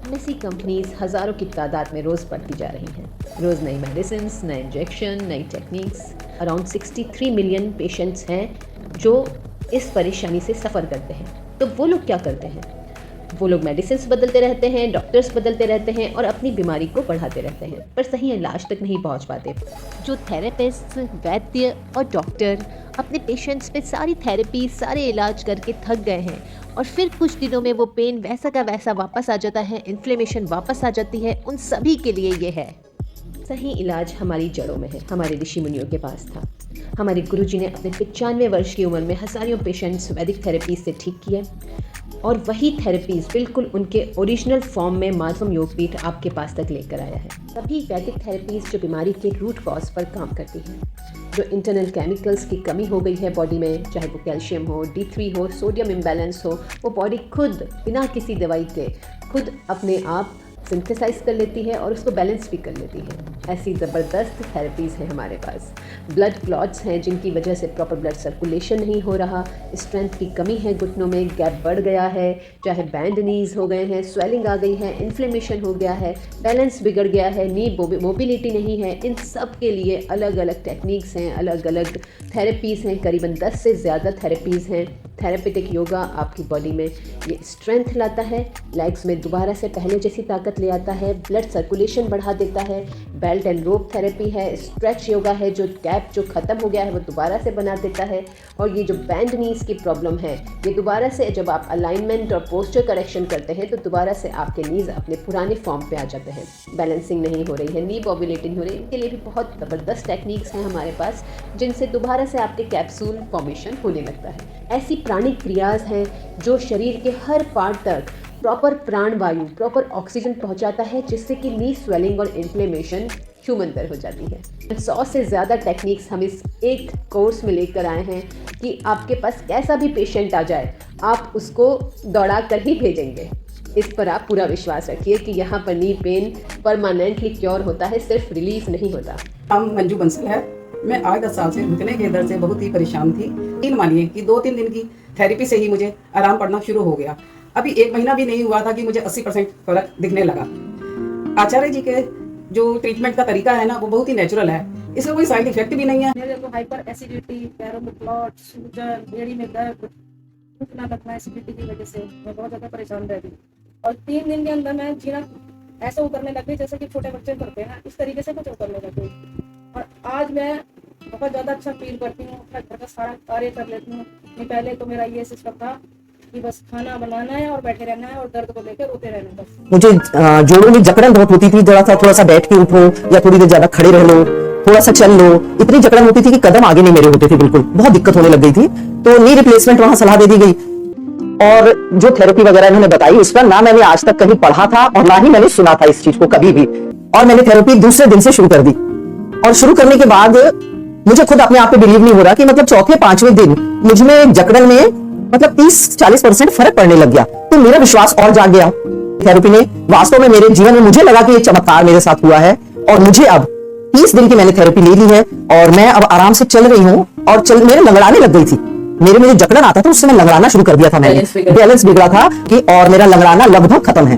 MNC companies हज़ारों की तादाद में रोज़ बढ़ती जा रही हैं। रोज़ नई मेडिसिन, नए इंजेक्शन, नई टेक्निक्स। अराउंड 63 मिलियन पेशेंट्स हैं जो इस परेशानी से सफ़र करते हैं। तो वो लोग क्या करते हैं? वो लोग मेडिसिन बदलते रहते हैं, डॉक्टर्स बदलते रहते हैं और अपनी बीमारी को बढ़ाते रहते हैं, पर सही इलाज तक नहीं पहुंच पाते। जो थेरेपिस्ट, वैद्य और डॉक्टर अपने पेशेंट्स पे सारी थेरेपी, सारे इलाज करके थक गए हैं और फिर कुछ दिनों में वो पेन वैसा का वैसा वापस आ जाता है, इन्फ्लेमेशन वापस आ जाती है, उन सभी के लिए ये है। सही इलाज हमारी जड़ों में है, हमारे ऋषि मुनियों के पास था। हमारे गुरुजी ने अपने 95 वर्ष की उम्र में हज़ारों पेशेंट्स वैदिक थेरेपी से ठीक किए और वही थेरेपीज बिल्कुल उनके ओरिजिनल फॉर्म में माधवम योगपीठ आपके पास तक लेकर आया है। सभी वैदिक थेरेपीज जो बीमारी के रूट कॉज पर काम करती हैं, जो इंटरनल केमिकल्स की कमी हो गई है बॉडी में, चाहे वो कैल्शियम हो, D3 हो, सोडियम इम्बैलेंस हो, वो बॉडी खुद बिना किसी दवाई के खुद अपने आप सिंथेसाइज कर लेती है और उसको बैलेंस भी कर लेती है। ऐसी ज़बरदस्त थेरेपीज़ हैं हमारे पास। ब्लड क्लॉट्स हैं जिनकी वजह से प्रॉपर ब्लड सर्कुलेशन नहीं हो रहा, स्ट्रेंथ की कमी है घुटनों में, गैप बढ़ गया है, चाहे बैंड नीज हो गए हैं, स्वेलिंग आ गई है, इन्फ्लेमेशन हो गया है, बैलेंस बिगड़ गया है, नी मोबिलिटी नहीं है। इन सब के लिए अलग अलग टेक्निक्स हैं, अलग अलग थेरेपीज़ हैं। करीबन 10 से ज़्यादा थेरेपीज़ हैं। थेरेपेटिक योगा आपकी बॉडी में ये स्ट्रेंथ लाता है, लेग्स में दोबारा से पहले जैसी ताकत ले आता है, ब्लड सर्कुलेशन बढ़ा देता है। बेल्ट एंड रोप थेरेपी है, स्ट्रेच योगा है, जो गैप जो ख़त्म हो गया है वो दोबारा से बना देता है। और ये जो बैंड नीज की प्रॉब्लम है, ये दोबारा से जब आप अलाइनमेंट और पोस्चर करेक्शन करते हैं तो दोबारा से आपके नीज अपने पुराने फॉर्म पे आ जाते हैं। बैलेंसिंग नहीं हो रही है, नी मोबिलिटी नहीं हो रही, इनके लिए भी बहुत ज़बरदस्त टेक्निक्स हैं हमारे पास जिनसे दोबारा से आपके कैप्सूल फॉर्मेशन होने लगता है। ऐसी प्राणिक क्रियाज हैं जो शरीर के हर पार्ट तक प्रॉपर प्राणवायु, प्रॉपर ऑक्सीजन पहुंचाता है, जिससे कि नी स्वेलिंग और इन्फ्लेमेशन ह्यूमन हो जाती है। 100 से ज़्यादा टेक्निक्स हम इस एक कोर्स में लेकर आए हैं कि आपके पास कैसा भी पेशेंट आ जाए आप उसको दौड़ा कर ही भेजेंगे। इस पर आप पूरा विश्वास रखिए कि यहाँ पर नी पेन परमानेंटली क्योर होता है, सिर्फ रिलीफ नहीं होता। हम मंजू बंसल है। मैं 8-10 साल से घुटने के दर्द से बहुत ही परेशान थी। मानिए कि 2-3 दिन की थेरेपी से ही मुझे आराम पड़ना शुरू हो गया। अभी 1 महीना भी नहीं हुआ था कि मुझे 80% फर्क दिखने लगा। आचार्य जी के जो ट्रीटमेंट का तरीका है ना, वो बहुत ही नेचुरल है, इसमें कोई साइड इफेक्ट भी नहीं है। मेरे को हाइपर एसिडिटी, पैरों में क्लॉट, सूजन, एड़ी में दर्द, उठना लगना एसिडिटी की वजह से मैं बहुत ज़्यादा परेशान रह गई। और 3 दिन के अंदर मैं जीना ऐसा उतरने लग गई जैसे कि छोटे बच्चे करते हैं, इस तरीके से कुछ उतरने लग गई। और आज मैं बहुत ज़्यादा अच्छा फील करती हूँ, अपना घर का सारा कार्य कर लेती हूँ। पहले तो मेरा ये सिस्टम था कि बस खाना बनाना है और बैठे रहना है और दर्द को लेकर रोते रहना है बस। मुझे जोड़ों में जकड़न बहुत होती थी, जरा सा थोड़ा सा बैठ के उठो या थोड़ी देर ज्यादा खड़े रह लो, थोड़ा सा चल लो, इतनी जकड़न होती थी कि कदम आगे नहीं मेरे होते थे, बिल्कुल बहुत दिक्कत होने लग गई थी। तो नी रिप्लेसमेंट वहां सलाह दे दी गई और जो थेरेपी वगैरह इन्होंने बताई उस पर ना मैंने आज तक कहीं पढ़ा था और ना ही मैंने सुना था इस चीज को कभी भी। और मैंने थेरेपी दूसरे दिन से शुरू कर दी और शुरू करने के बाद मुझे खुद अपने आप पे बिलीव नहीं हो रहा कि मतलब चौथे 5वें दिन मुझ में जकड़न में मतलब 30-40% फर्क पड़ने लग गया। तो मेरा विश्वास और जाग गया। थेरेपी ने वास्तव में मेरे जीवन में मुझे लगा कि ये चमत्कार मेरे साथ हुआ है और मुझे अब 30 दिन की मैंने थेरेपी ले ली है और मैं अब आराम से चल रही हूँ और मेरे लंगड़ाने लग गई थी। मेरे में जो जकड़न आता था उससे मैं लंगड़ाना शुरू कर दिया था, मैंने बैलेंस बिगड़ा था कि और मेरा लंगड़ाना लगभग खत्म है।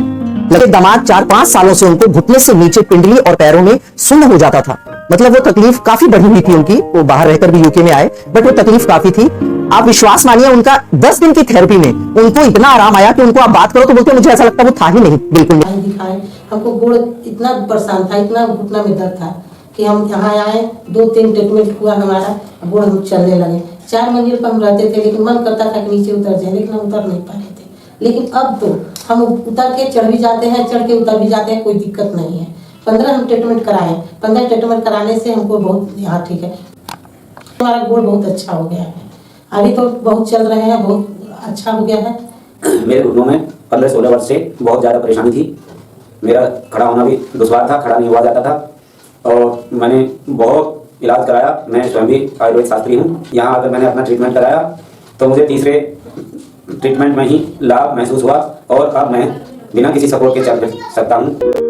लगे दामाद 4-5 सालों से उनको घुटने से नीचे पिंडली और पैरों में सुन्न हो जाता था। मतलब वो तकलीफ काफी बढ़ी हुई थी उनकी, वो बाहर रहकर भी यूके में आए, बट वो तकलीफ काफी थी। आप विश्वास मानिए उनका 10 दिन की थेरेपी में उनको इतना आराम आया कि उनको आप बात करो तो बोलते मुझे ऐसा लगता वो था ही नहीं, बिल्कुल दिखाए। हमको गोड़ इतना परेशान था, इतना घुटना में दर्द था कि हम यहाँ आए, 2-3 ट्रीटमेंट हुआ हमारा, गोड़ हम चलने लगे। 4 मंजिल पर हम रहते थे लेकिन मन करता था कि नीचे उतर जाए, लेकिन हम उतर नहीं पा रहे थे। लेकिन अब तो हम उतर के चढ़ भी जाते हैं, चढ़ के उतर भी जाते हैं, कोई दिक्कत नहीं है। 15 हम ट्रीटमेंट कराए, 15 ट्रीटमेंट कराने से हमको बहुत यहाँ ठीक है, हमारा गोड़ बहुत अच्छा हो गया है। अभी तो बहुत चल रहे हैं, बहुत अच्छा हो गया है। मेरे घुटनों में 15-16 वर्ष से बहुत ज़्यादा परेशानी थी। मेरा खड़ा होना भी दुश्वार था, खड़ा नहीं हुआ जाता था और मैंने बहुत इलाज कराया। मैं स्वयं भी आयुर्वेद शास्त्री हूँ। यहाँ आकर मैंने अपना ट्रीटमेंट कराया तो मुझे तीसरे ट्रीटमेंट में ही लाभ महसूस हुआ और अब मैं बिना किसी सपोर्ट के चल सकता हूँ।